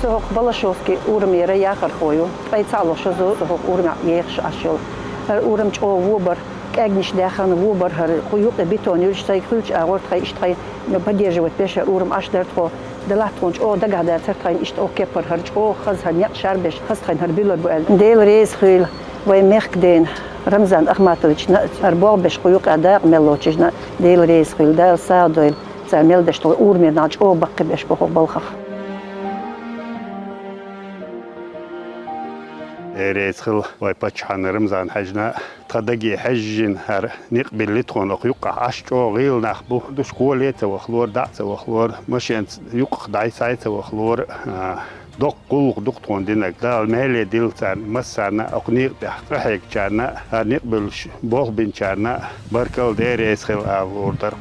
Sohok Balashowski urmira yakar khoyu. Baytsalo shozo sohok urma yekhsh ashol. Uram cho wober кэгниш дахан вубар хар хуюк бетон юштай хулч агорт хай иштай поддерживать пеша урам ашдар тхо далатонч о дагада цертай ишт о кепер харч о хаз ханя шарбеш хаз тай хар билор буэл дел рейс хил вай мехкден рамзан ахматович на арбол беш хуюк ада мелочижна дел рейс хил дал саадойл замел деш то урме нач о бак беш бо балхах ريسخل ويبتشحن رمزان حجنا تدقي حجن هر نقبل لتخون يقع عشتو غيل نخبو دوش قوليت وخلور دعت وخلور مشين يقع دعيسايت وخلور دوق قلق دوق تخون دينك دا المهلي ديل تان مسانا اقنيق بحقحيك جانا نقبل بوغ بين جانا بركل دي ريسخل آور درق